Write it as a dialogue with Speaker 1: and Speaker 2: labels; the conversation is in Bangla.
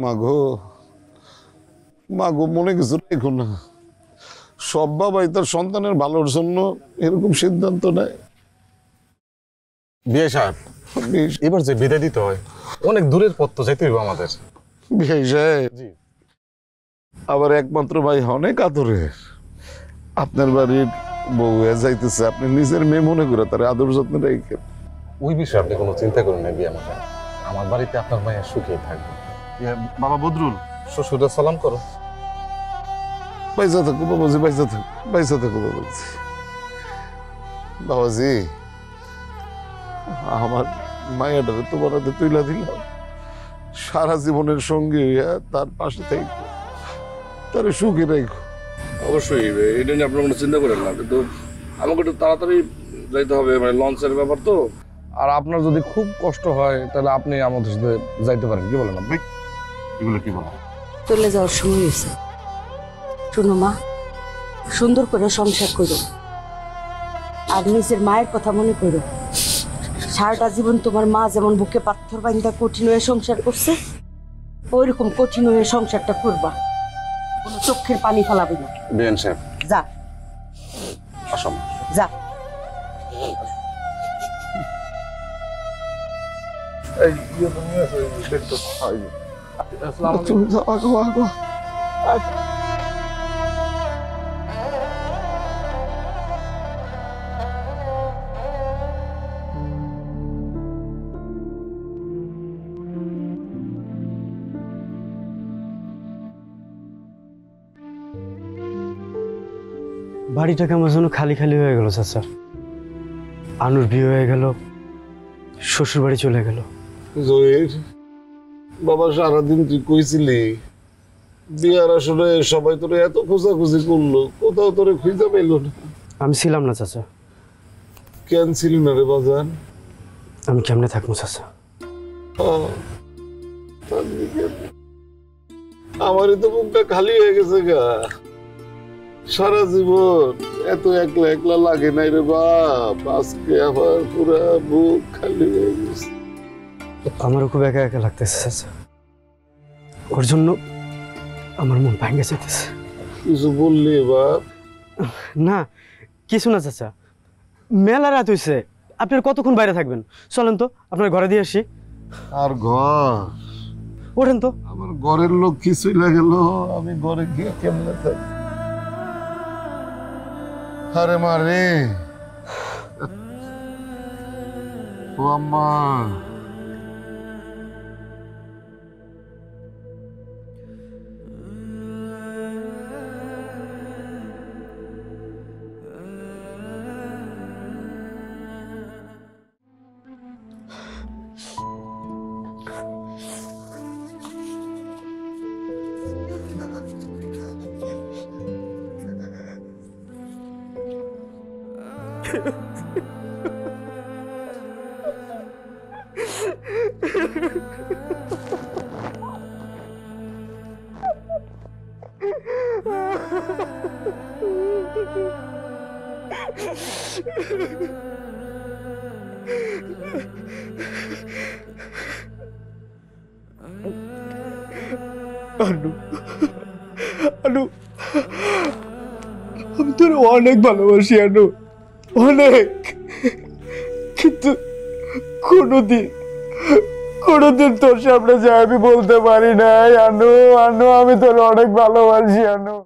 Speaker 1: মাগো মাগো, মনে কিছু রেখো না। সব বাবাই তার সন্তানের ভালোর জন্য এরকম সিদ্ধান্ত নেয়।
Speaker 2: বিয়ে সাহেব, এবার যে বিদায় দিতে হয়, অনেক দূরের পথ তো যেতে হইব আমাদের।
Speaker 1: বিয়ে সাহেব,
Speaker 2: জি।
Speaker 1: আবার একমাত্র ভাই অনেক আদরের। আপনার বাড়ির বউ যাইতেছে, আপনি নিজের মেয়ে মনে করে তার আদর যত্ন রেখে।
Speaker 2: ওই বিষয়ে আপনি কোনো চিন্তা করেন না বিয়ে আমাকে। আমার বাড়িতে আপনার মায়ের সুখেই থাকবে। বাবা বদরুল, শ্বশুরের সালাম করো।
Speaker 1: পয়সা থাকো বাবাজি, পয়সা থাকো, পয়সা থাকো বাবাজি। বাবাজি, আমার মায়াটারে তোমার হাতে তুইলা দিলাম। সারা জীবনের সঙ্গে তার পাশে থেকে তার সুখে রেখো।
Speaker 3: অবশ্যই এটা নিয়ে আপনার কোনো চিন্তা করেন না, কিন্তু আমাকে একটু তাড়াতাড়ি যাইতে হবে, মানে লঞ্চের ব্যাপার তো। আর আপনার যদি খুব কষ্ট হয় তাহলে আপনি আমাদের সাথে যাইতে পারেন, কি বলেন আপনি?
Speaker 2: এগুলো কি বলো?
Speaker 4: চলে যাওয়ার সময় হয়েছে। শোনো মা, সুন্দর করে সংসার করো, আর নিজের মায়ের কথা মনে করো। সারাটা জীবন তোমার মা যেমন বুকে পাথর বান্ধা কঠিন হয়ে সংসার করছে, ওইরকম কঠিন হয়ে সংসারটা করবা। কোনো চোখের পানি ফেলাবে না।
Speaker 2: বিয়ান সাহেব,
Speaker 4: যা
Speaker 2: আসম।
Speaker 4: যা।
Speaker 1: তুমি যাও, আগো আগো।
Speaker 5: বাড়িটা কেমন যেন খালি খালি হয়ে গেল চাচা। আনুর বিয়ে হয়ে গেল, শ্বশুর বাড়ি চলে গেল।
Speaker 1: জহির বাবা, সারাদিন তুই কইছিলি বিয়ার আসলে সবাই তোরে এত খোঁজাখুঁজি করলো, কোথাও তোরে খুঁজে পাইল না।
Speaker 5: আমি ছিলাম না চাচা।
Speaker 1: কেন ছিলি না রে বাজান?
Speaker 5: আমি কেমনে থাকবো চাচা?
Speaker 1: আমারই তো বুকটা খালি হয়ে গেছে গা। সারা জীবন এত একলা একলা লাগে নাই রে বাপ, আজকে আমার পুরা বুক খালি হয়ে গেছে।
Speaker 5: আমারও খুব একা একা লাগতেছে চাচা। ওর জন্য আমার মন ভাঙে যেতেছে।
Speaker 1: কিছু বললি বাপ?
Speaker 5: না, কিছু না চাচা। মেলা রাত হয়েছে, আপনার কতক্ষণ বাইরে থাকবেন? চলেন তো আপনার ঘরে দিয়ে আসি।
Speaker 1: আর ঘর?
Speaker 5: ওঠেন তো।
Speaker 1: আমার ঘরের লোক কিছুই লাগেল, আমি ঘরে গিয়ে কেমনে থাকি? আরে মা রে, ও আম্মা,
Speaker 5: আনু, আনু, আমি তোর অনেক ভালোবাসি আনু, অনেক। কিন্তু কোনোদিন কোনোদিন তোর সামনে যে আমি বলতে পারি নাই আনু, আনু আমি তোর অনেক ভালোবাসি আনু।